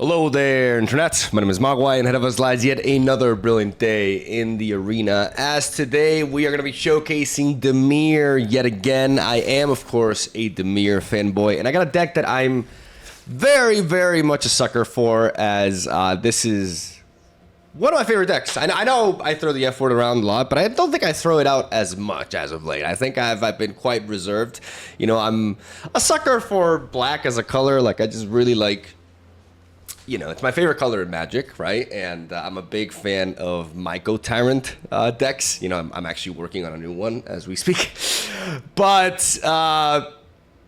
Hello there, Internet. My name is Mogwai, and ahead of us lies yet another brilliant day in the arena. As today, we are going to be showcasing Dimir yet again. I am, of course, a Dimir fanboy, and I got a deck that I'm very, very much a sucker for, as this is one of my favorite decks. I know I throw the F word around a lot, but I don't think I throw it out as much as of late. I think I've been quite reserved. You know, I'm a sucker for black as a color. Like, I just really like... You know, it's my favorite color in Magic, right? And I'm a big fan of Myco Tyrant decks. You know, I'm actually working on a new one as we speak. But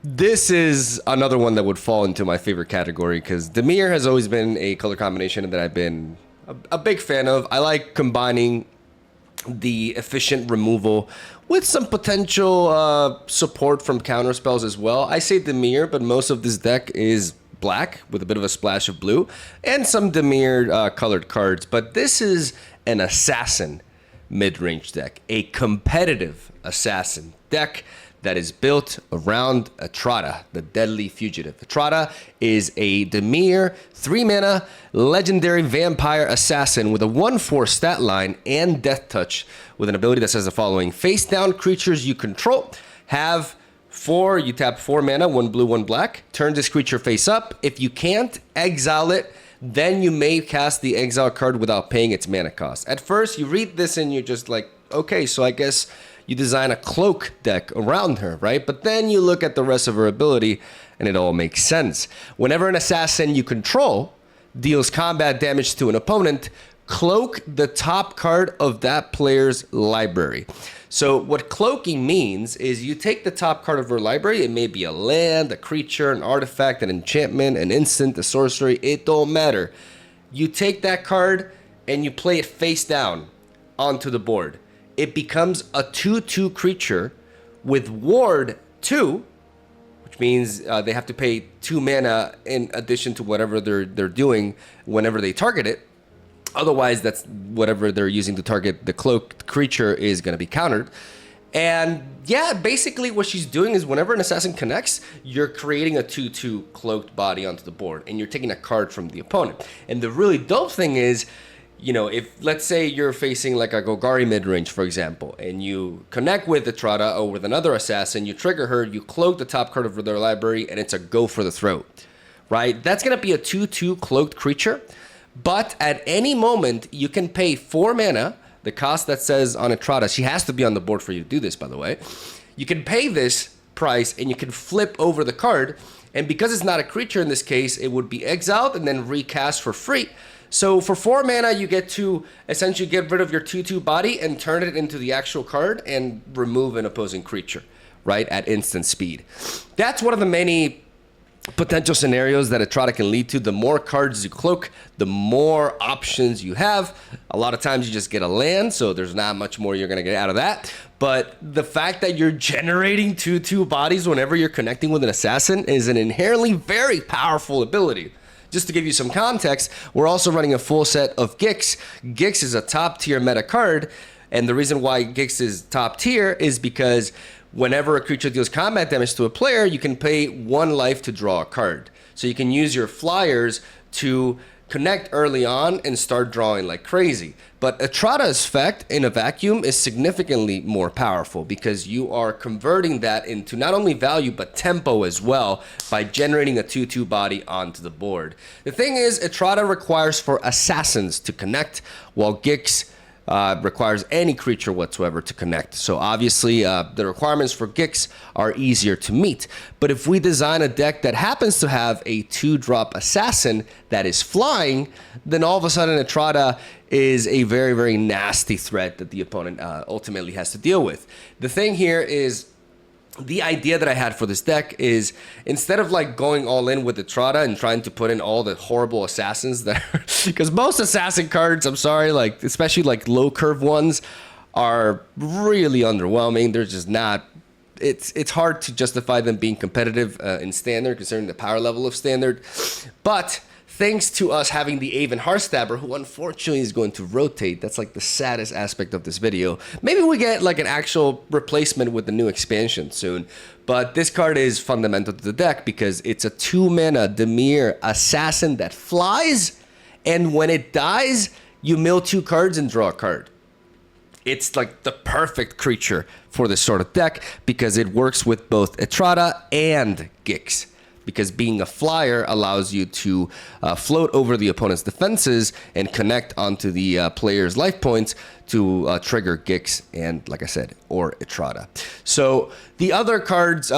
this is another one that would fall into my favorite category because Dimir has always been a color combination that I've been a big fan of. I like combining the efficient removal with some potential support from counter spells as well. I say Dimir, but most of this deck is black with a bit of a splash of blue and some Dimir colored cards. But this is an assassin mid-range deck, a competitive assassin deck that is built around ETRATA, the Deadly Fugitive. ETRATA is a Dimir 3-mana legendary vampire assassin with a 1/4 stat line and death touch with an ability that says the following: face down creatures you control have 4, you tap 4 mana, 1 blue, 1 black. Turn this creature face up. If you can't, exile it. Then you may cast the exile card without paying its mana cost. At first, you read this and you're just like, okay, so I guess you design a cloak deck around her, right? But then you look at the rest of her ability and it all makes sense. Whenever an assassin you control deals combat damage to an opponent, cloak the top card of that player's library. So what cloaking means is you take the top card of her library. It may be a land, a creature, an artifact, an enchantment, an instant, a sorcery. It don't matter. You take that card and you play it face down onto the board. It becomes a 2/2 creature with ward 2, which means they have to pay 2 mana in addition to whatever they're doing whenever they target it. Otherwise, that's whatever they're using to target the cloaked creature is going to be countered. And yeah, basically what she's doing is whenever an assassin connects, you're creating a 2/2 cloaked body onto the board, and you're taking a card from the opponent. And the really dope thing is, you know, if let's say you're facing like a Golgari midrange, for example, and you connect with ETRATA or with another assassin, you trigger her, you cloak the top card of their library, and it's a go for the throat, right? That's going to be a 2/2 cloaked creature. But at any moment, you can pay 4 mana, the cost that says on ETRATA. She has to be on the board for you to do this, by the way. You can pay this price, and you can flip over the card. And because it's not a creature in this case, it would be exiled and then recast for free. So for 4 mana, you get to essentially get rid of your 2/2 body and turn it into the actual card and remove an opposing creature, right, at instant speed. That's one of the many potential scenarios that ETRATA can lead to. The more cards you cloak, the more options you have. A lot of times you just get a land, so there's not much more you're going to get out of that. But the fact that you're generating 2/2 bodies whenever you're connecting with an assassin is an inherently very powerful ability. Just to give you some context, we're also running a full set of Gix. Gix is a top tier meta card, and the reason why Gix is top tier is because whenever a creature deals combat damage to a player, you can pay 1 life to draw a card. So you can use your flyers to connect early on and start drawing like crazy. But ETRATA's effect in a vacuum is significantly more powerful because you are converting that into not only value but tempo as well by generating a 2/2 body onto the board. The thing is, ETRATA requires for assassins to connect, while Gix requires any creature whatsoever to connect. So obviously the requirements for Gix are easier to meet. But if we design a deck that happens to have a 2-drop assassin that is flying, then all of a sudden ETRATA is a very, very nasty threat that the opponent ultimately has to deal with. The thing here is, the idea that I had for this deck is, instead of like going all in with ETRATA and trying to put in all the horrible assassins that are, because most assassin cards, I'm sorry, like especially like low curve ones, are really underwhelming. They're just not. It's hard to justify them being competitive in standard, considering the power level of standard. But thanks to us having the Aven Heartstabber, who unfortunately is going to rotate. That's like the saddest aspect of this video. Maybe we get like an actual replacement with the new expansion soon. But this card is fundamental to the deck because it's a 2-mana Dimir assassin that flies, and when it dies, you mill 2 cards and draw a card. It's like the perfect creature for this sort of deck because it works with both ETRATA and Gix. Because being a flyer allows you to float over the opponent's defenses and connect onto the player's life points to trigger Gix and, like I said, or ETRATA. So the other cards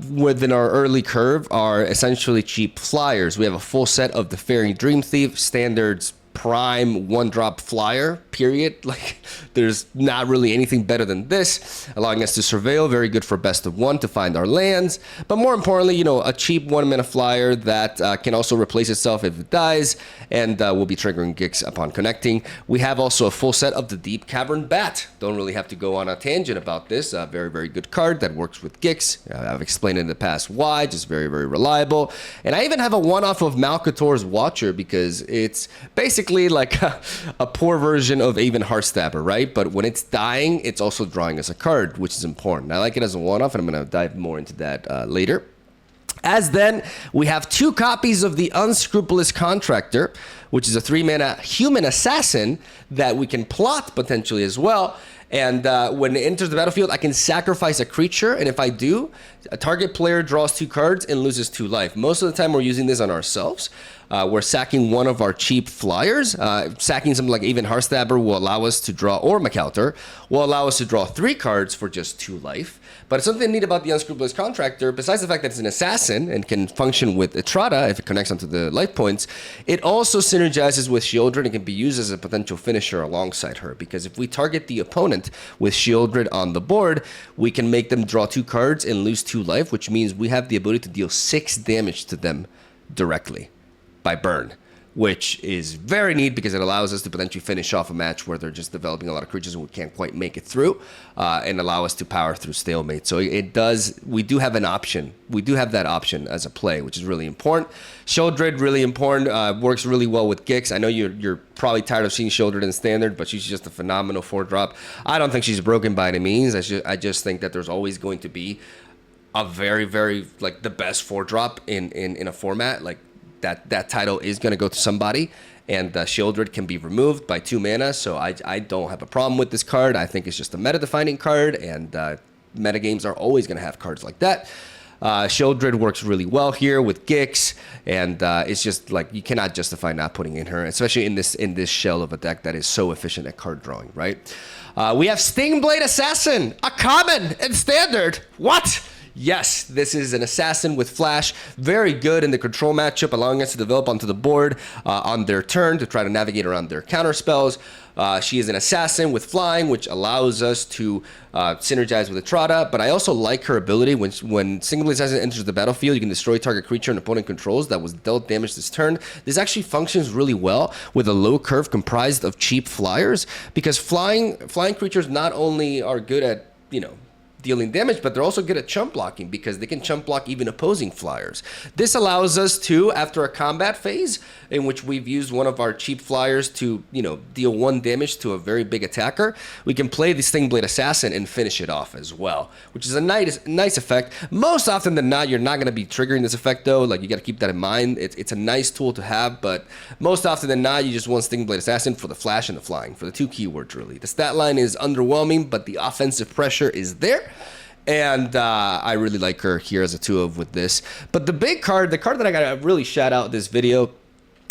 within our early curve are essentially cheap flyers. We have a full set of the Fairy Dream Thief, standards, prime 1-drop flyer, period. Like, there's not really anything better than this, allowing us to surveil, very good for best of 1 to find our lands, but more importantly, you know, a cheap 1-mana flyer that can also replace itself if it dies, and will be triggering Gix upon connecting. We have also a full set of the Deep Cavern Bat. Don't really have to go on a tangent about this. A very, very good card that works with Gix. I've explained in the past why, just very, very reliable. And I even have a one-off of Malcator's Watcher because it's basically like a poor version of Aven Heartstabber, right? But when it's dying, it's also drawing us a card, which is important. I like it as a one-off, and I'm going to dive more into that later. As then, we have 2 copies of the Unscrupulous Contractor, which is a 3-mana human assassin that we can plot potentially as well. And when it enters the battlefield, I can sacrifice a creature, and if I do, a target player draws 2 cards and loses 2 life. Most of the time, we're using this on ourselves. We're sacking one of our cheap flyers. Sacking something like Aven Heartstabber will allow us to draw, or McAlter, will allow us to draw 3 cards for just 2 life. But something neat about the Unscrupulous Contractor, besides the fact that it's an assassin and can function with ETRATA if it connects onto the life points, it also synergizes with Shieldred and can be used as a potential finisher alongside her. Because if we target the opponent with Shieldred on the board, we can make them draw 2 cards and lose 2 life, which means we have the ability to deal 6 damage to them directly by burn, which is very neat because it allows us to potentially finish off a match where they're just developing a lot of creatures and we can't quite make it through, and allow us to power through stalemate. So it does, we do have an option. We do have that option as a play, which is really important. Shieldred, really important, works really well with Gix. I know you're probably tired of seeing Shieldred in standard, but she's just a phenomenal 4-drop. I don't think she's broken by any means. I just think that there's always going to be a very, very, like, the best 4-drop in a format. Like, that title is going to go to somebody, and Shieldred can be removed by 2 mana, so I don't have a problem with this card. I think it's just a meta-defining card, and metagames are always going to have cards like that. Shieldred works really well here with Gix, and it's just like you cannot justify not putting in her, especially in this shell of a deck that is so efficient at card drawing, right? We have Stingblade Assassin, a common and standard. What? Yes, this is an assassin with flash, very good in the control matchup, allowing us to develop onto the board on their turn to try to navigate around their counter spells. She is an assassin with flying, which allows us to synergize with ETRATA, but I also like her ability when Stingblade Assassin enters the battlefield, you can destroy target creature an opponent controls that was dealt damage this turn. This actually functions really well with a low curve comprised of cheap flyers, because flying creatures not only are good at, you know, dealing damage, but they're also good at chump blocking because they can chump block even opposing flyers. This allows us to, after a combat phase in which we've used one of our cheap flyers to, you know, deal 1 damage to a very big attacker, we can play the Stingblade Assassin and finish it off as well, which is a nice effect. Most often than not, you're not going to be triggering this effect though. Like, you got to keep that in mind. It's a nice tool to have, but most often than not, you just want Stingblade Assassin for the flash and the flying, for the 2 keywords really. The stat line is underwhelming, but the offensive pressure is there. And I really like her here as a 2-of with this. But the big card, the card that I got to really shout out this video,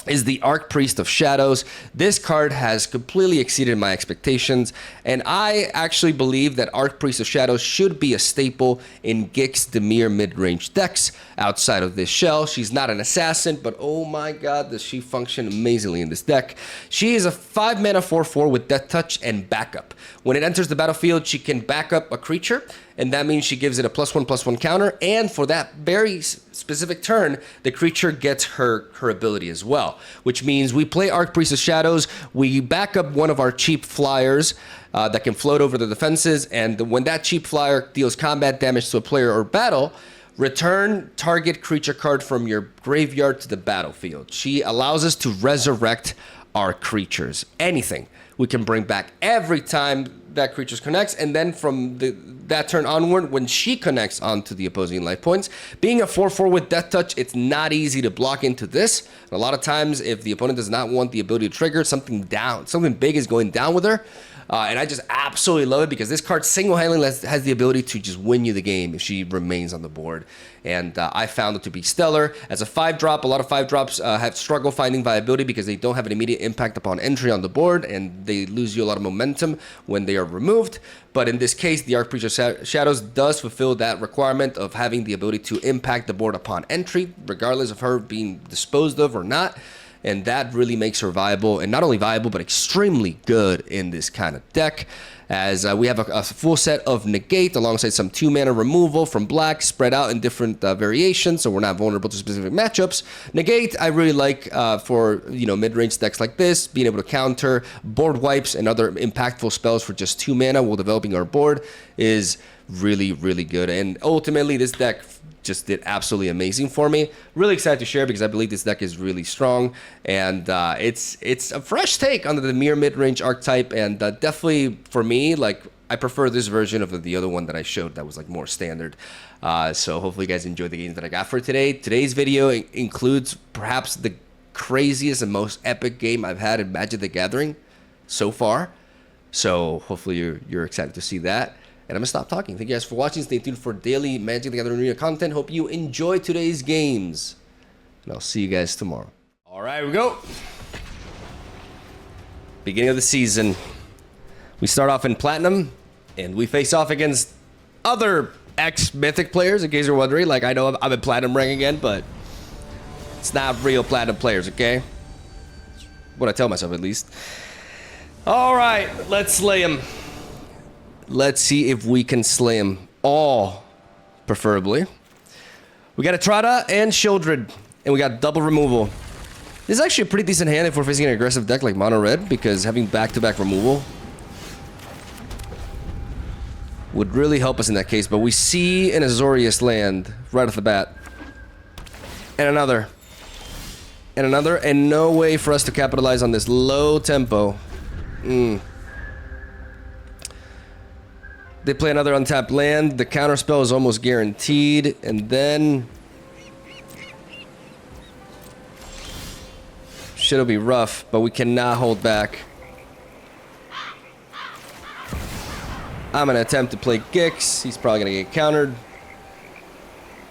is the Archpriest of Shadows. This card has completely exceeded my expectations, and I actually believe that Archpriest of Shadows should be a staple in Gix Dimir mid-range decks outside of this shell. She's not an assassin, but oh my god, does she function amazingly in this deck. She is a 5-mana 4/4 with Death Touch and backup. When it enters the battlefield, she can back up a creature, and that means she gives it a +1/+1 counter, and for that very specific turn, the creature gets her ability as well, which means we play Archpriest of Shadows, we back up one of our cheap flyers that can float over the defenses, and when that cheap flyer deals combat damage to a player or battle, Return target creature card from your graveyard to the battlefield. She allows us to resurrect our creatures. Anything we can bring back every time that creature connects, and then from that turn onward, when she connects onto the opposing life points. Being a 4/4 with Death Touch, it's not easy to block into this. And a lot of times, if the opponent does not want the ability to trigger, something big is going down with her. And I just absolutely love it because this card single-handedly has the ability to just win you the game if she remains on the board. And I found it to be stellar. As a 5-drop, a lot of 5-drops have struggled finding viability because they don't have an immediate impact upon entry on the board, and they lose you a lot of momentum when they are removed. But in this case, the Archpreacher Shadows does fulfill that requirement of having the ability to impact the board upon entry, regardless of her being disposed of or not. And that really makes her viable, and not only viable, but extremely good in this kind of deck. As we have a full set of Negate alongside some 2-mana removal from black spread out in different variations, so we're not vulnerable to specific matchups. Negate, I really like for mid-range decks like this, being able to counter board wipes and other impactful spells for just 2 mana while developing our board is really, really good. And ultimately, this deck just did absolutely amazing for me. Really excited to share because I believe this deck is really strong, and it's a fresh take on the Dimir mid-range archetype, and definitely for me, like, I prefer this version of the other one that I showed that was like more standard. So hopefully you guys enjoyed the games that I got for today. Today's video includes perhaps the craziest and most epic game I've had in Magic the Gathering so far. So hopefully you're excited to see that. And I'm going to stop talking. Thank you guys for watching. Stay tuned for daily Magic the Gathering Arena content. Hope you enjoy today's games. And I'll see you guys tomorrow. All right, here we go. Beginning of the season. We start off in Platinum, and we face off against other ex-Mythic players, in case you're wondering. Like, I know I'm in Platinum rank again, but it's not real Platinum players, okay? What I tell myself, at least. All right, let's slay them. Let's see if we can slay them all, preferably. We got ETRATA and Shieldred, and we got double removal. This is actually a pretty decent hand if we're facing an aggressive deck like Mono Red, because having back-to-back removal would really help us in that case. But we see an AZORIUS land right off the bat. And another. And another, and no way for us to capitalize on this low tempo. They play another untapped land. The counterspell is almost guaranteed. And then shit'll be rough, but we cannot hold back. I'm going to attempt to play Gix. He's probably going to get countered.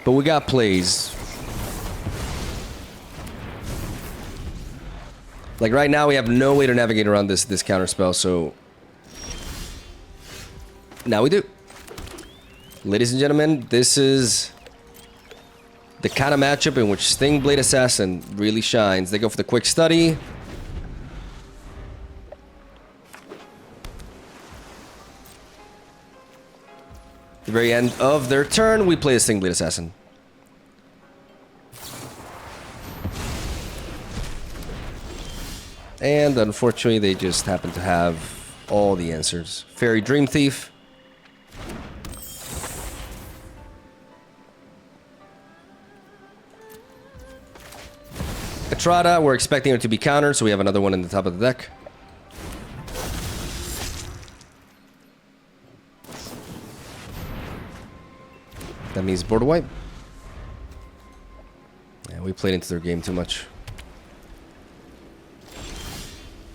But we got plays. Like right now, we have no way to navigate around this counterspell, so now we do. Ladies and gentlemen, this is the kind of matchup in which Stingblade Assassin really shines. They go for the quick study. At the very end of their turn, we play a Stingblade Assassin. And unfortunately, they just happen to have all the answers. Fairy Dream Thief. ETRATA, we're expecting her to be countered, so we have another one in the top of the deck. That means board wipe. Yeah, we played into their game too much.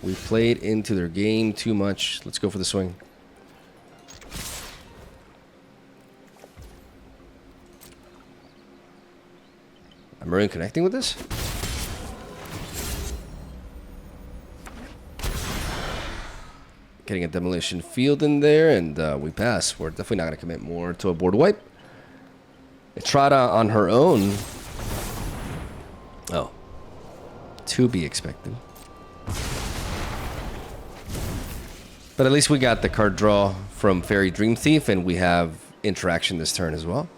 We played into their game too much. Let's go for the swing. Am Maroon connecting with this? Getting a demolition field in there, and we pass. We're definitely not going to commit more to a board wipe. ETRATA on her own. Oh. To be expected. But at least we got the card draw from Fairy Dream Thief, and we have interaction this turn as well.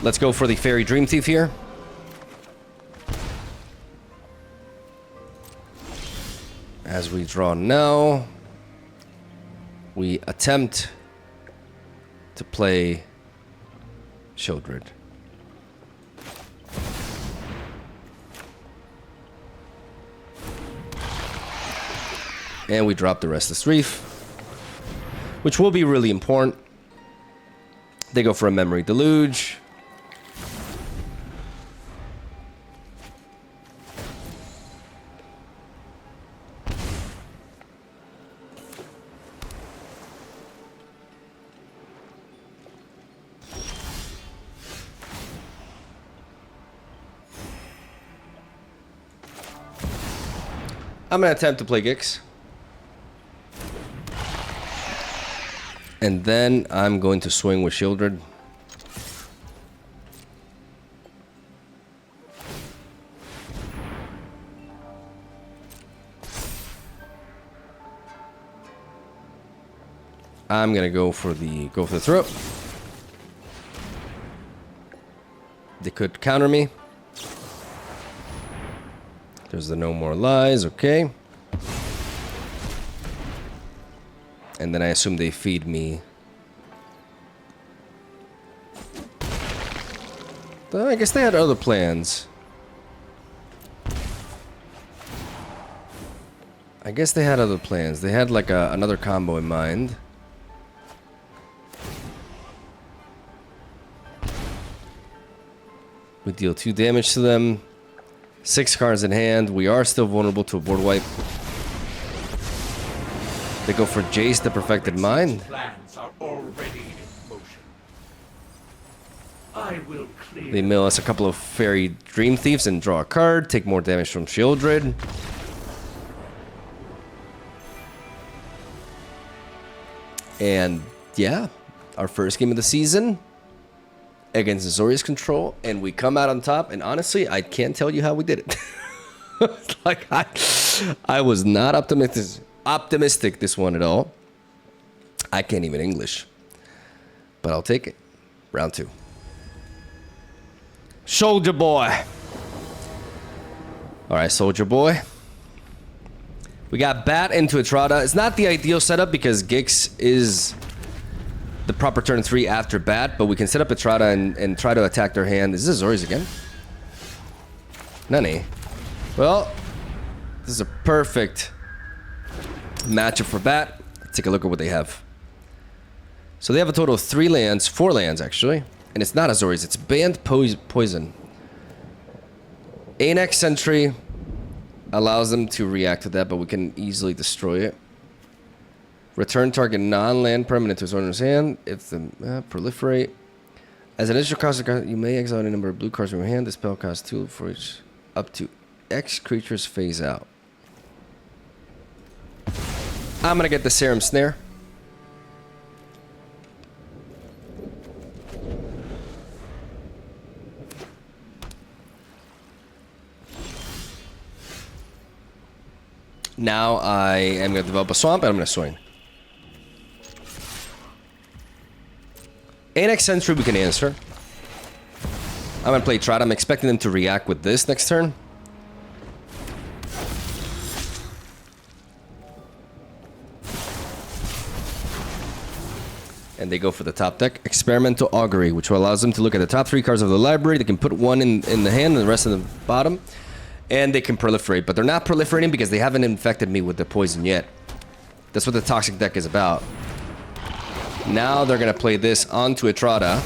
Let's go for the Fairy Dream Thief here. As we draw now, we attempt to play Shieldred. And we drop the Restless Reef, which will be really important. They go for a Memory Deluge. I'm going to attempt to play Gix. And then I'm going to swing with Shieldred. I'm going to go for the throat. They could counter me. There's the No More Lies, okay. And then I assume they feed me. I guess they had other plans. They had like another combo in mind. We deal 2 damage to them. 6 cards in hand. We are still vulnerable to a board wipe. They go for Jace, the Perfected Mind. Plans are already in motion. I will clear. They mill us a couple of Fairy Dream Thieves and draw a card. Take more damage from Shieldred. And yeah, our first game of the season against AZORIUS control, and we come out on top. And honestly, I can't tell you how we did it. Like I was not optimistic this one at all. I can't even English, but I'll take it. Round 2. Soldier Boy. All right, Soldier Boy. We got Bat into ETRATA. It's not the ideal setup because Gix is the proper turn 3 after Bat, but we can set up ETRATA and try to attack their hand. Is this AZORIUS again? Nani. Well, this is a perfect matchup for Bat. Let's take a look at what they have. So they have a total of 4 lands actually, and it's not AZORIUS, it's BANT Poison. Anax Sentry allows them to react to that, but we can easily destroy it. Return target non-land permanent to its owner's hand if the proliferate. As an additional cost, you may exile any number of blue cards from your hand. The spell costs 2 for each up to X creatures phase out. I'm gonna get the Serum Snare. Now I am gonna develop a swamp and I'm gonna swing. Anax Sentry we can answer. I'm gonna play ETRATA. I'm expecting them to react with this next turn. And they go for the top deck. Experimental Augury, which allows them to look at the top 3 cards of the library. They can put 1 in the hand and the rest in the bottom. And they can proliferate, but they're not proliferating because they haven't infected me with the poison yet. That's what the toxic deck is about. Now they're gonna play this onto ETRATA.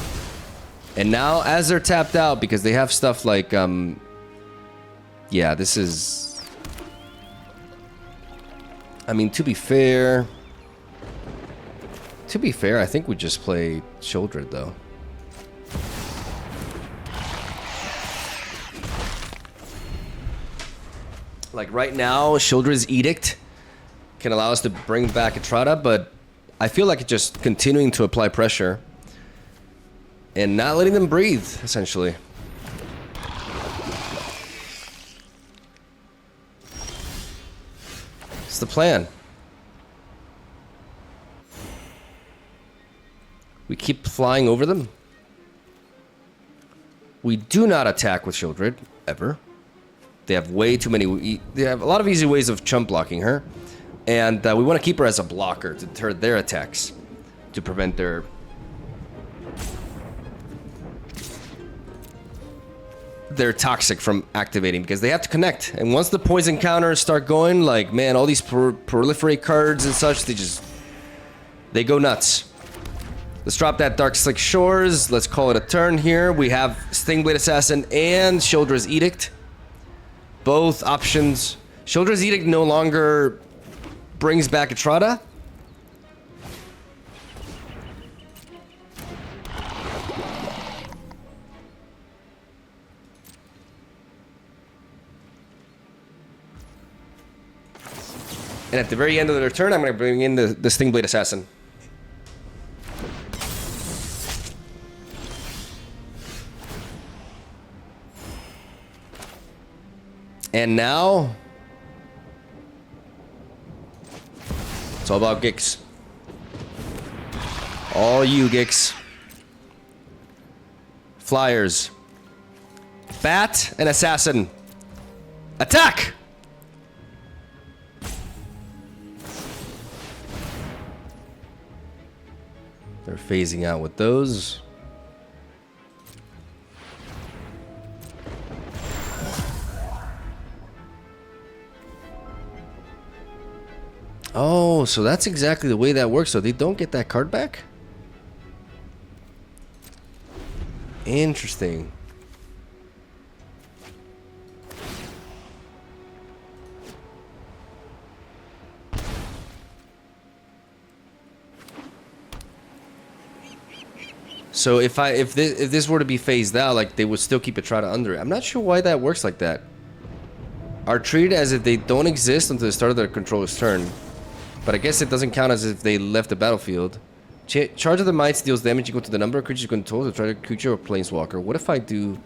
And now as they're tapped out, because they have stuff like, yeah, this is... I mean, to be fair, I think we just play Shieldred though. Like right now, Shieldred's Edict can allow us to bring back ETRATA, but I feel like it's just continuing to apply pressure and not letting them breathe, essentially. It's the plan. We keep flying over them. We do not attack with Shieldred, ever. They have way too many... They have a lot of easy ways of chump blocking her. And we want to keep her as a blocker to deter their attacks, to prevent their toxic from activating, because they have to connect. And once the poison counters start going, like, man, all these proliferate cards and such, they go nuts. Let's drop that Dark Slick Shores. Let's call it a turn here. We have Stingblade Assassin and Shoulders Edict. Both options. Shoulders Edict no longer brings back ETRATA. And at the very end of their turn, I'm going to bring in the Stingblade Assassin. And now, it's all about Gix. All you, Gix. Flyers. Bat and Assassin. Attack! They're phasing out with those. Oh, so that's exactly the way that works. So they don't get that card back? Interesting. So if this were to be phased out, like, they would still keep ETRATA under it. I'm not sure why that works like that. Are treated as if they don't exist until the start of their controller's turn. But I guess it doesn't count as if they left the battlefield. Charge of the Mites deals damage equal to the number of creatures you control to try to creature or planeswalker. What if I do...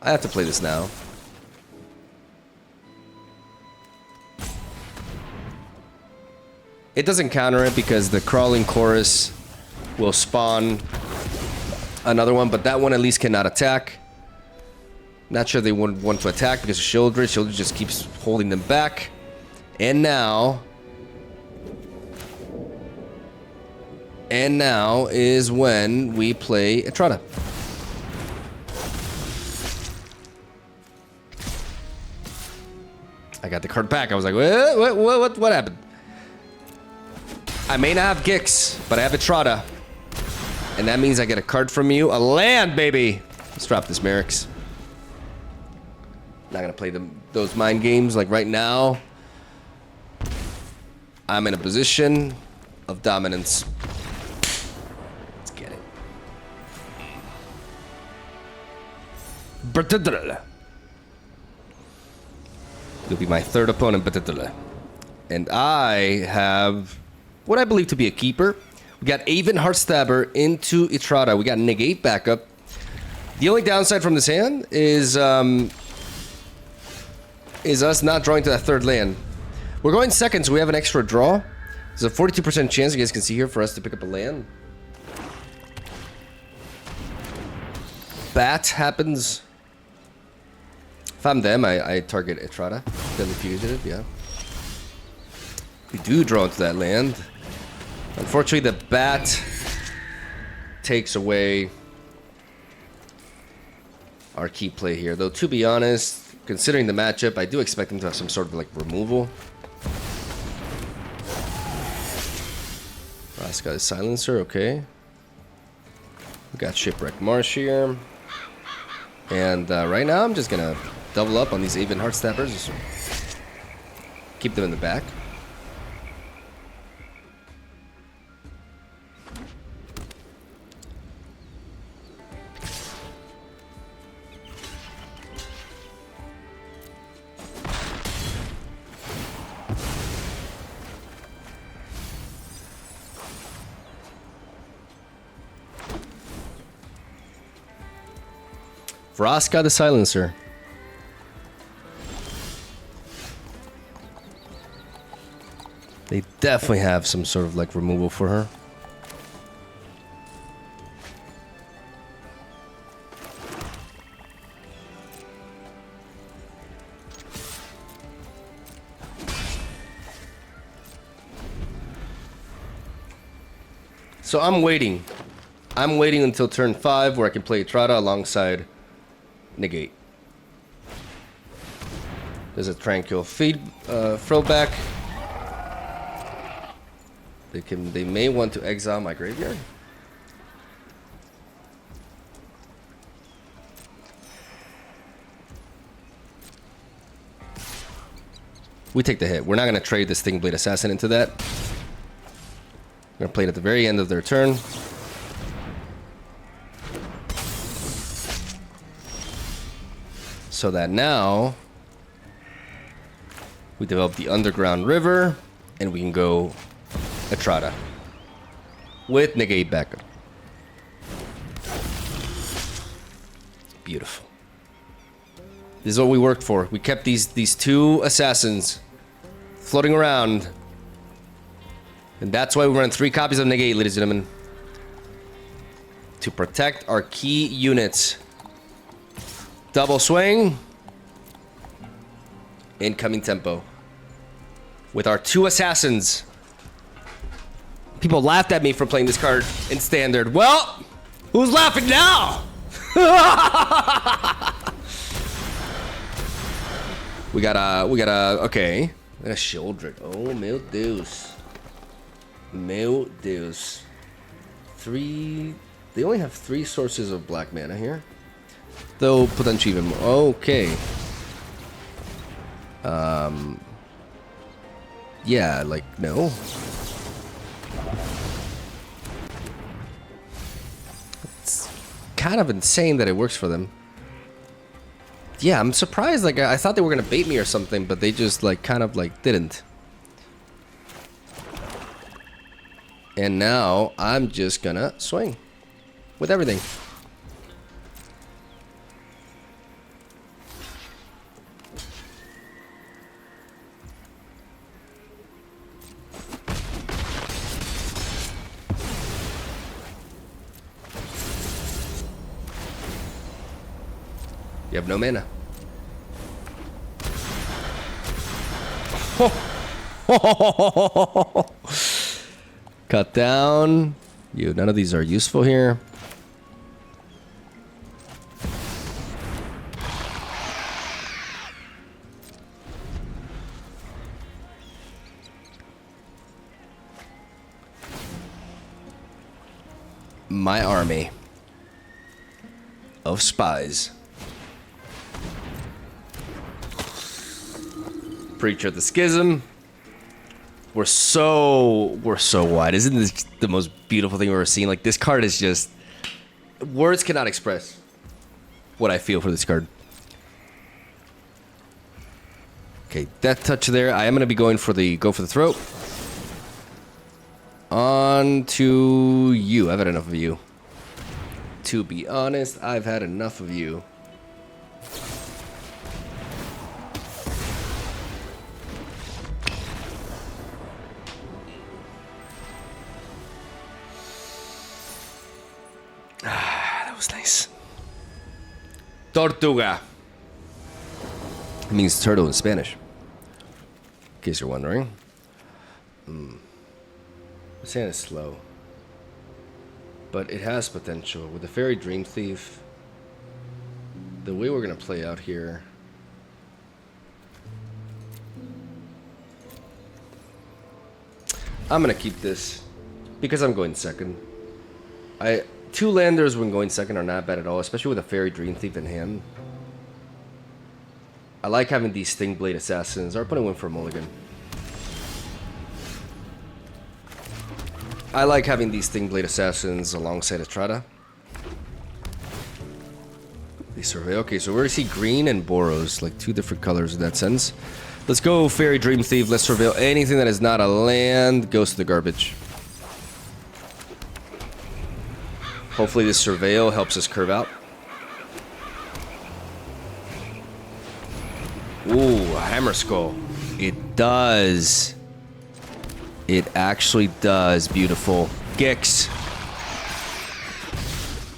I have to play this now. It doesn't counter it because the Crawling Chorus will spawn another one, but that one at least cannot attack. Not sure they would want to attack because of Shieldred. Shieldred just keeps holding them back. And now is when we play ETRATA. I got the card back. I was like, what happened? I may not have Gix, but I have ETRATA. And that means I get a card from you. A land, baby! Let's drop this Merrick's. Not gonna play those mind games. Like, right now, I'm in a position of dominance. Let's get it. You'll be my third opponent, and I have what I believe to be a keeper. We got Aven Heartstabber into ETRATA. We got negate backup. The only downside from this hand is us not drawing to that third land. We're going second, so we have an extra draw. There's a 42% chance, you guys can see here, for us to pick up a land. Bat happens. If I'm them, I target ETRATA. Deadly Fugitive, yeah. We do draw into that land. Unfortunately, the bat takes away our key play here. Though, to be honest, considering the matchup, I do expect them to have some sort of, like, removal. Last guy is Silencer, okay. We got Shipwreck Marsh here. And right now, I'm just gonna double up on these Aven Heartstabbers. Just keep them in the back. Vraska the Silencer. They definitely have some sort of, like, removal for her. So I'm waiting. I'm waiting until turn 5 where I can play ETRATA alongside negate. There's a tranquil feed throwback. They may want to exile my graveyard. We take the hit. We're not going to trade this Stingblade Assassin into that. We're going to play it at the very end of their turn. So that now we develop the Underground River and we can go ETRATA with negate backup. Beautiful. This is what we worked for. We kept these two assassins floating around. And that's why we run 3 copies of negate, ladies and gentlemen. To protect our key units. Double swing. Incoming tempo. With our 2 assassins. People laughed at me for playing this card in standard. Well, who's laughing now? we got a, okay. We got a Shieldred. Oh, meu Deus. Meu Deus. 3, they only have 3 sources of black mana here. Though, potentially even more. Okay. Yeah, like, no. It's kind of insane that it works for them. Yeah, I'm surprised. Like, I thought they were gonna bait me or something, but they just, like, kind of, like, didn't. And now, I'm just gonna swing. With everything. You have no mana. Cut down. None of these are useful here. My army of spies. Preacher of the Schism. We're so wide. Isn't this the most beautiful thing we've ever seen? Like, this card is just... words cannot express what I feel for this card. Okay, Death Touch there. I am going to be going for the throat. On to you. I've had enough of you. To be honest, I've had enough of you. That was nice. Tortuga. It means turtle in Spanish. In case you're wondering. This hand is slow. But it has potential. With the Fairy Dream Thief, the way we're going to play out here... I'm going to keep this because I'm going second. 2 landers when going second are not bad at all, especially with a Fairy Dream Thief in hand. I like having these Stingblade Assassins. Our opponent went for a mulligan. I like having these Stingblade Assassins alongside ETRATA. They survey. Okay, so we're going to see green and Boros, like 2 different colors in that sense. Let's go Fairy Dream Thief. Let's surveil. Anything that is not a land goes to the garbage. Hopefully this surveil helps us curve out. Ooh, a Hammer Skull. It does. It actually does. Beautiful. Gix.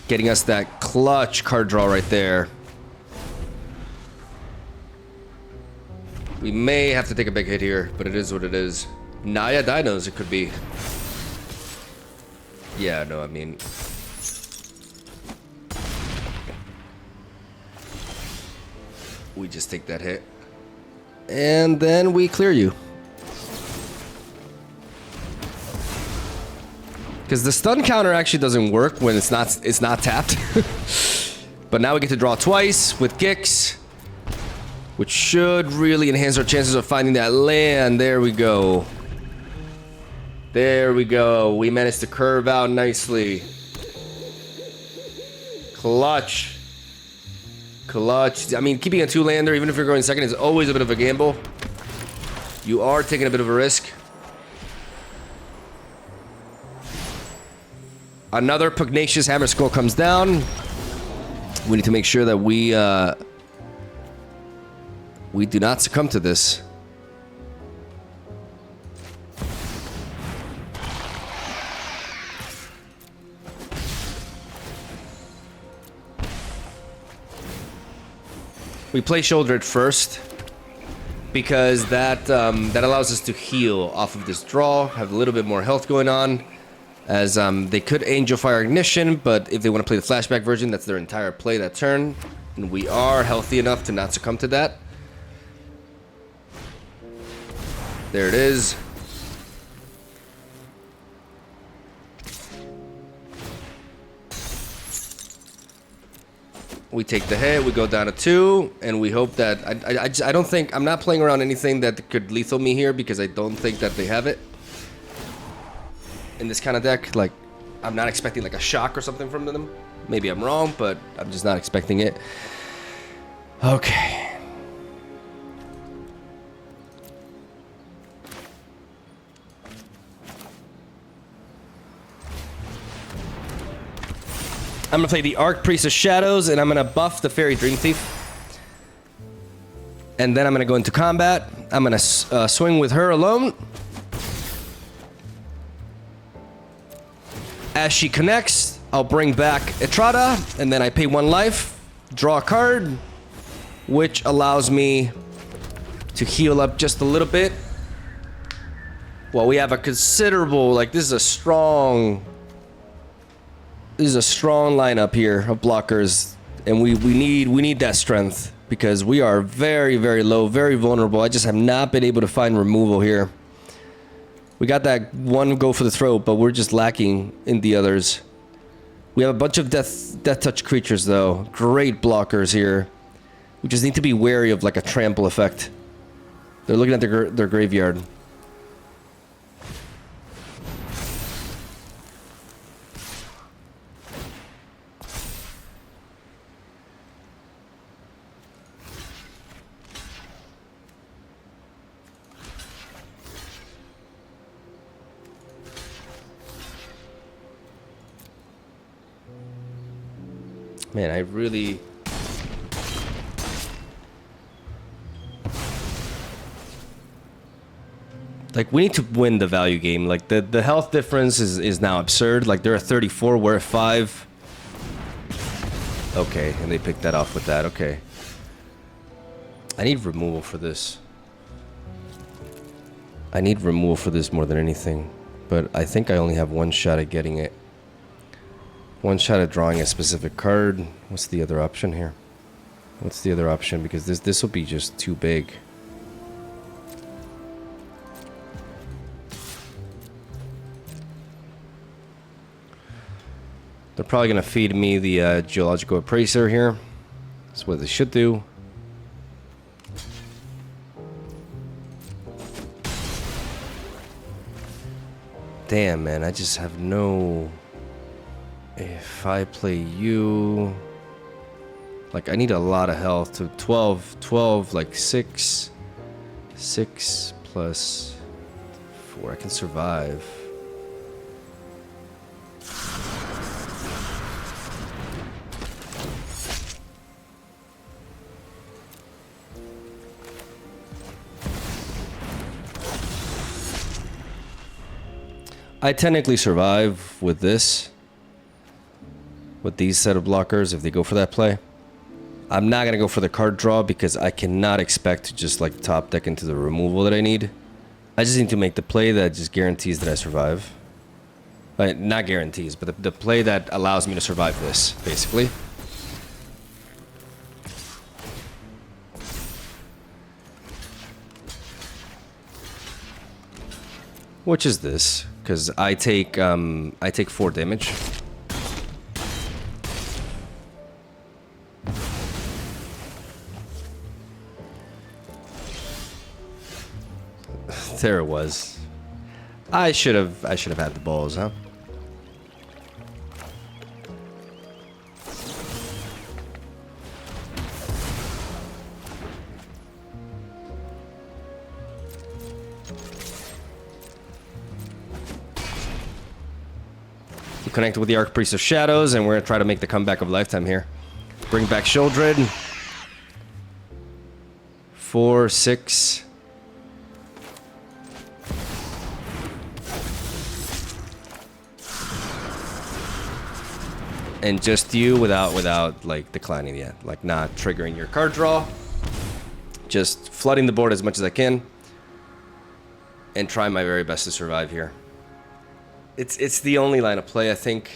Getting us that clutch card draw right there. We may have to take a big hit here, but it is what it is. Naya Dinos, it could be. Yeah, no, I mean... We just take that hit. And then we clear you. Because the stun counter actually doesn't work when it's not tapped. But now we get to draw twice with Gix, which should really enhance our chances of finding that land. There we go. There we go. We managed to curve out nicely. Clutch. Clutch. I mean, keeping a 2-lander, even if you're going second, is always a bit of a gamble. You are taking a bit of a risk. Another Pugnacious Hammer Skull comes down. We need to make sure that we do not succumb to this. We play Shoulder it first because that allows us to heal off of this draw, have a little bit more health going on. As they could Angel Fire Ignition, but if they want to play the flashback version, that's their entire play that turn. And we are healthy enough to not succumb to that. There it is. We take the hit, we go down to 2, and we hope that... I don't think... I'm not playing around anything that could lethal me here because I don't think that they have it. In this kind of deck, like, I'm not expecting like a shock or something from them. Maybe I'm wrong, but I'm just not expecting it. Okay. I'm gonna play the Arc Priest of Shadows, and I'm gonna buff the Fairy Dream Thief. And then I'm gonna go into combat. I'm gonna swing with her alone. As she connects, I'll bring back ETRATA, and then I pay 1 life, draw a card, which allows me to heal up just a little bit. Well, we have a considerable, like, this is a strong lineup here of blockers, and we need that strength because we are very, very low, very vulnerable. I just have not been able to find removal here. We got that one go for the throat, but we're just lacking in the others. We have a bunch of death touch creatures though. Great blockers here. We just need to be wary of like a trample effect. They're looking at their graveyard. Man, I really... Like, we need to win the value game. Like, the health difference is now absurd. Like, they're at 34, we're at 5. Okay, and they picked that off with that. Okay. I need removal for this. I need removal for this more than anything. But I think I only have 1 shot at getting it. 1 shot at drawing a specific card. What's the other option here? What's the other option? Because this will be just too big. They're probably going to feed me the Geological Appraiser here. That's what they should do. Damn, man. I just have no... If I play you... Like, I need a lot of health to 12, like 6 plus 4. I can survive. I technically survive with this. With these set of blockers, if they go for that play. I'm not going to go for the card draw because I cannot expect to just like top deck into the removal that I need. I just need to make the play that just guarantees that I survive. Like, not guarantees, but the play that allows me to survive this, basically. Which is this, because I take 4 damage. There it was. I should have had the balls, huh? We connected with the Archpriest of Shadows, and we're gonna try to make the comeback of a lifetime here. Bring back Shieldred. 4, 6. And just you without like declining yet, like not triggering your card draw. Just flooding the board as much as I can. And try my very best to survive here. It's the only line of play, I think.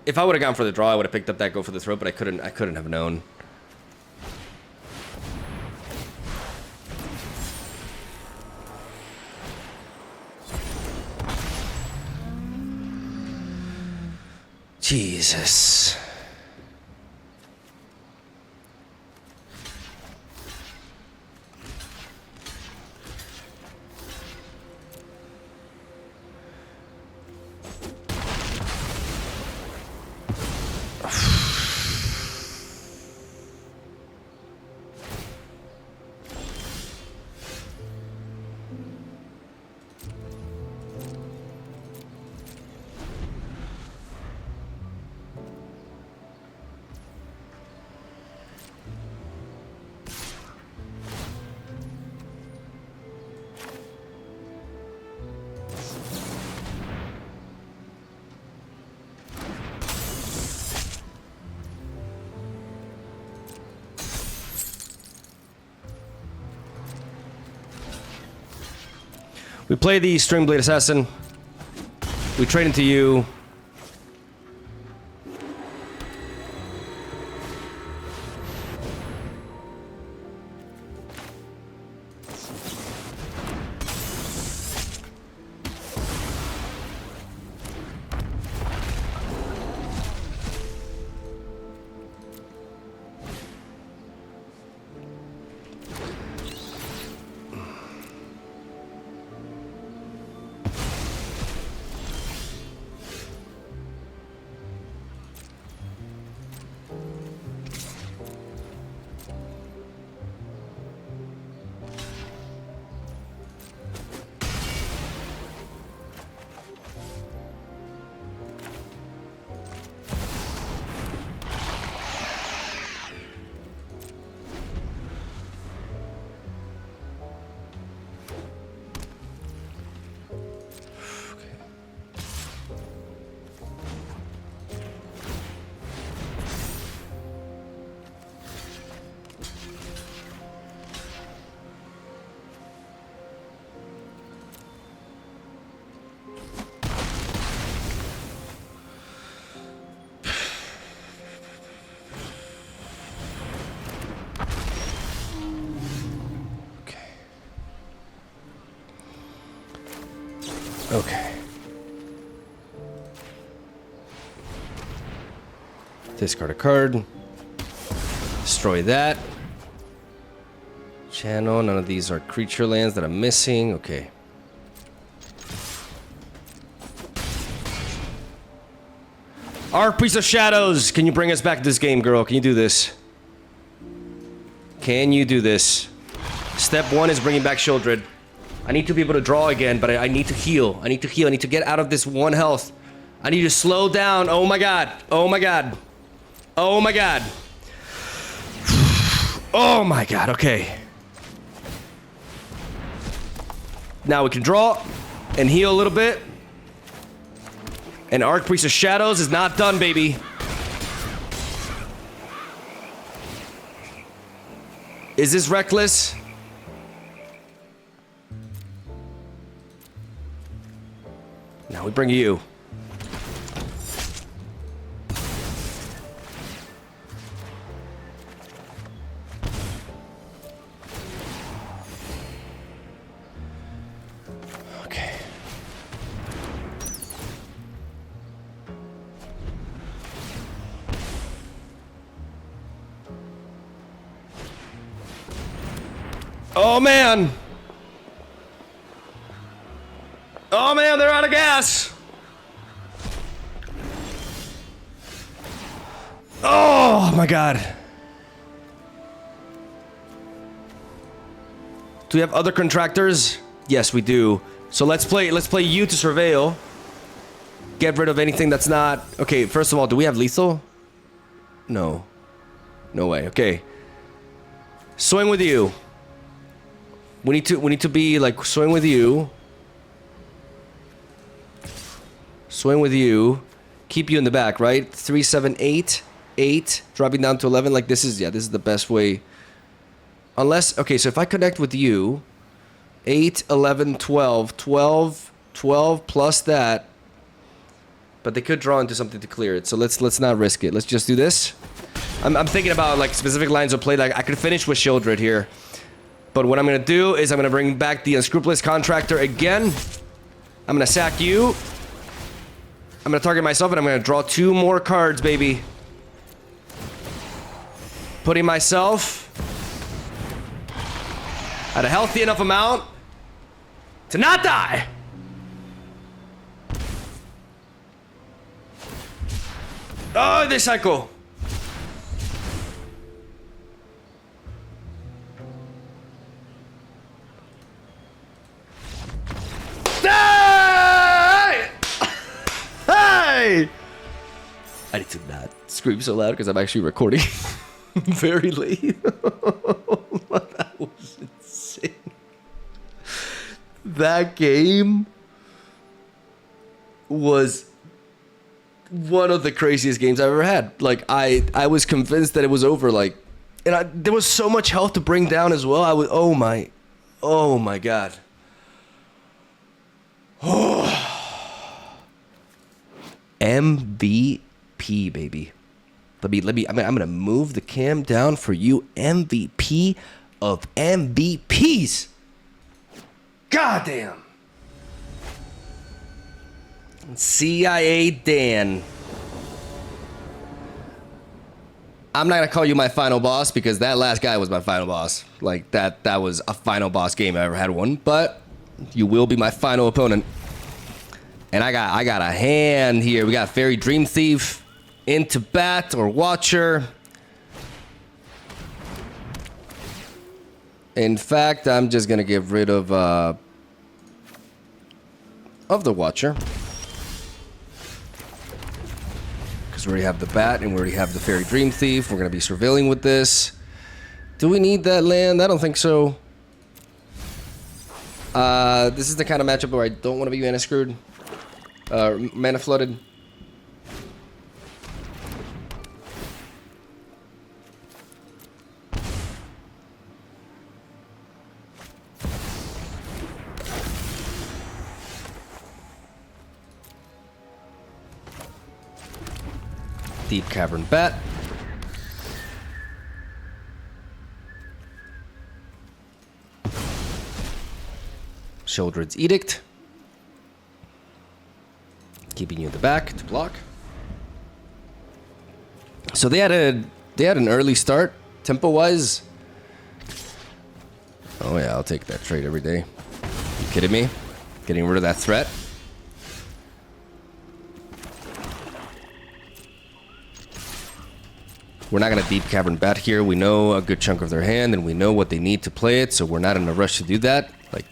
If I would have gone for the draw, I would have picked up that go for the throat, but I couldn't have known. Jesus. We play the Stringblade Assassin. We trade into you. Okay. Discard a card. Destroy that. Channel. None of these are creature lands that I'm missing. Okay. Archpriest of Shadows. Can you bring us back to this game, girl? Can you do this? Can you do this? Step 1 is bringing back Shieldred. I need to be able to draw again, but I need to heal. I need to heal. I need to get out of this 1 health. I need to slow down. Oh my god. Oh my god. Oh my god. Oh my god. Okay. Now we can draw and heal a little bit. And Archpriest of Shadows is not done, baby. Is this reckless? Now we bring you. Oh, man. Oh, man, they're out of gas. Oh, my God. Do we have other contractors? Yes, we do. So let's play you to surveil. Get rid of anything that's not... Okay, first of all, do we have lethal? No. No way. Okay. Swing with you. We need to be like swing with you. Swing with you. Keep you in the back, right? 3, 7, 8. 8. Dropping down to 11. Like this is the best way. Unless, okay, so if I connect with you, 8, 11, 12, 12, 12 plus that. But they could draw into something to clear it. So let's not risk it. Let's just do this. I'm thinking about like specific lines of play. Like I could finish with Shieldred here. But what I'm going to do is I'm going to bring back the Unscrupulous Contractor again. I'm going to sack you. I'm going to target myself and I'm going to draw 2 more cards, baby. Putting myself at a healthy enough amount to not die. Oh, they cycle. Hey! Hey! I need to not scream so loud because I'm actually recording very late. That was insane. That game was one of the craziest games I've ever had. Like I was convinced that it was over. Like, and there was so much health to bring down as well. I was oh my god. MVP, baby. Let me. I'm gonna move the cam down for you. MVP of MVPs. Goddamn. CIA Dan. I'm not gonna call you my final boss because that last guy was my final boss. Like that was a final boss game I ever had one. But you will be my final opponent. And I got a hand here. We got Fairy Dream Thief into Bat or Watcher. In fact, I'm just gonna get rid of the Watcher. Because we already have the Bat and we already have the Fairy Dream Thief. We're gonna be surveilling with this. Do we need that land? I don't think so. This is the kind of matchup where I don't want to be mana screwed. Mana flooded. Deep Cavern Bat. Shieldred's Edict. Keeping you in the back to block. So they had an early start tempo wise. Oh yeah, I'll take that trade every day. You kidding me? Getting rid of that threat. We're not gonna Deep Cavern Bat here. We know a good chunk of their hand and we know what they need to play it, so we're not in a rush to do that. Like,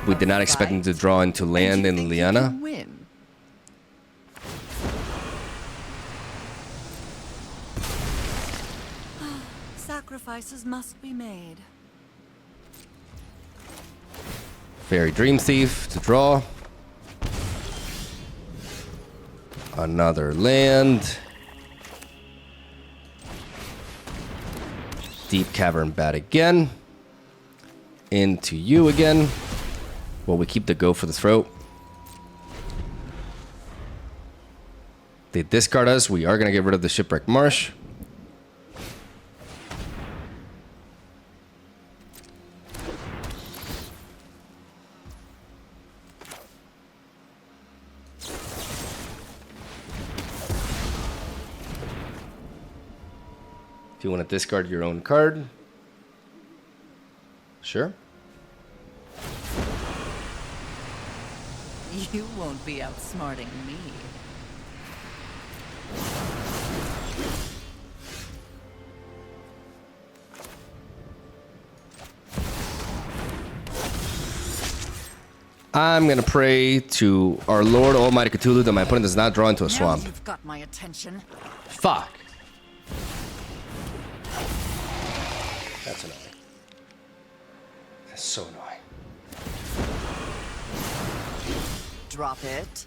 we did not expect them to draw into land in Liana. Sacrifices must be made. Fairy Dream Thief to draw. Another land. Deep Cavern Bat again. Into you again. Well, we keep the go for the throat. They discard us. We are going to get rid of the Shipwreck Marsh. Do you want to discard your own card? Sure. You won't be outsmarting me. I'm gonna pray to our Lord Almighty Cthulhu that my opponent does not draw into a swamp. Now you've got my attention. Fuck. That's annoying. That's so annoying. Drop it.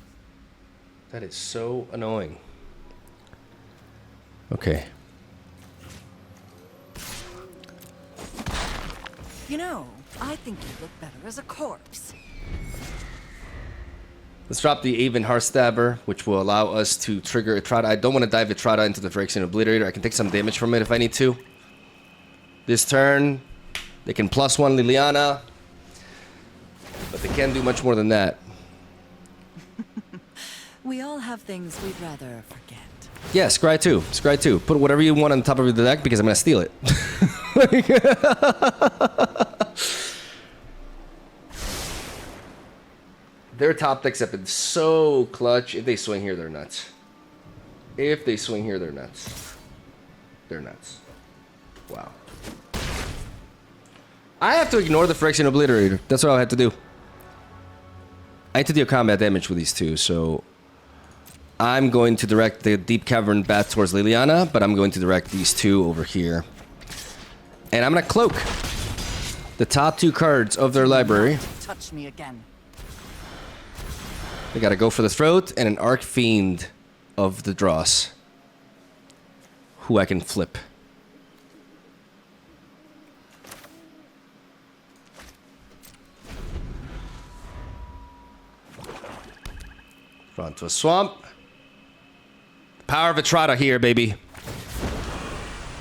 That is so annoying. Okay. You know, I think you look better as a corpse. Let's drop the Aven Heartstabber, which will allow us to trigger ETRATA. I don't want to dive ETRATA into the Phyrexian Obliterator. I can take some damage from it if I need to. This turn, they can +1 Liliana, but they can't do much more than that. We all have things we'd rather forget. Yeah, Scry 2. Scry 2. Put whatever you want on top of the deck because I'm going to steal it. Their top decks have been so clutch. If they swing here, they're nuts. If they swing here, they're nuts. They're nuts. Wow. I have to ignore the Phyrexian Obliterator. That's what I have to do. I need to deal combat damage with these two, so I'm going to direct the Deep Cavern Bat towards Liliana, but I'm going to direct these two over here. And I'm going to cloak the top two cards of their library. Touch me again. They got to go for the throat and an Arc Fiend of the Dross, who I can flip. Draw into a swamp. Power of ETRATA here, baby.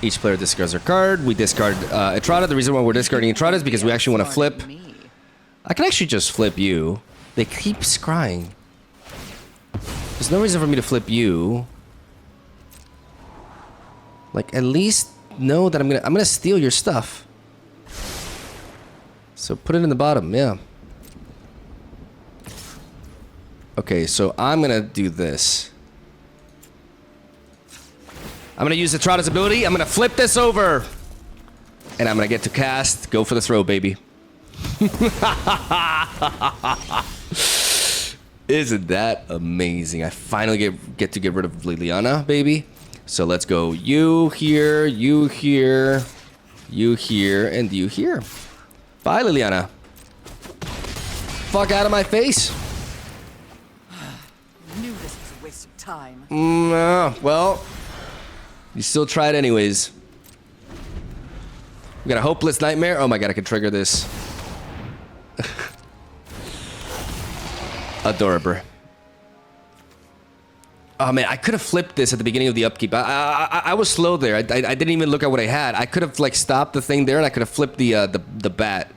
Each player discards their card. We discard ETRATA. The reason why we're discarding ETRATA is because we actually want to flip. I can actually just flip you. They keep scrying. There's no reason for me to flip you. Like, at least know that I'm gonna steal your stuff. So put it in the bottom, yeah. Okay, so I'm gonna do this. I'm gonna use ETRATA's ability. I'm gonna flip this over. And I'm gonna get to cast. Go for the throw, baby. Isn't that amazing? I finally get to get rid of Liliana, baby. So let's go. You here, you here, you here, and you here. Bye, Liliana. Fuck out of my face. Knew this was a waste of time. Well, you still tried anyways. We got a hopeless nightmare. Oh my god, I can trigger this. Adorable. Oh man, I could have flipped this at the beginning of the upkeep. I was slow there. I didn't even look at what I had. I could have like stopped the thing there, and I could have flipped the bat.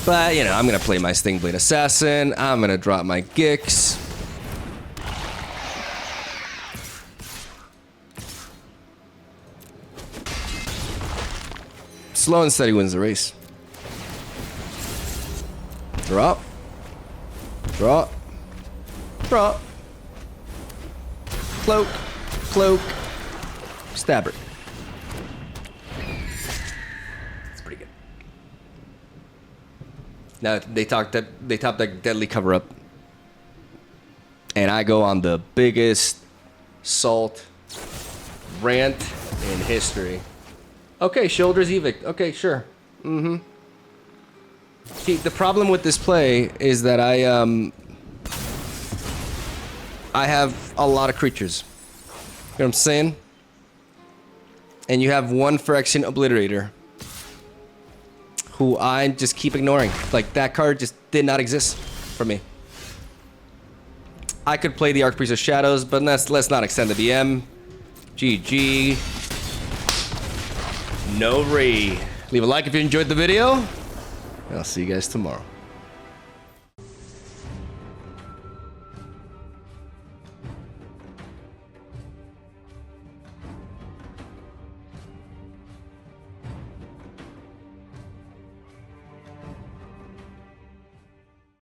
But you know, I'm gonna play my Stingblade Assassin. I'm gonna drop my Gix. Slow and steady wins the race. Drop. Drop. Drop. Cloak. Cloak. Stabber. That's pretty good. Now they top that deadly cover up. And I go on the biggest salt rant in history. Okay, shoulders evict. Okay, sure. Mm-hmm. See, the problem with this play is that I have a lot of creatures. You know what I'm saying? And you have one Phyrexian Obliterator who I just keep ignoring. Like, that card just did not exist for me. I could play the Archpriest of Shadows, but let's not extend the BM. GG. No re. Leave a like if you enjoyed the video. I'll see you guys tomorrow.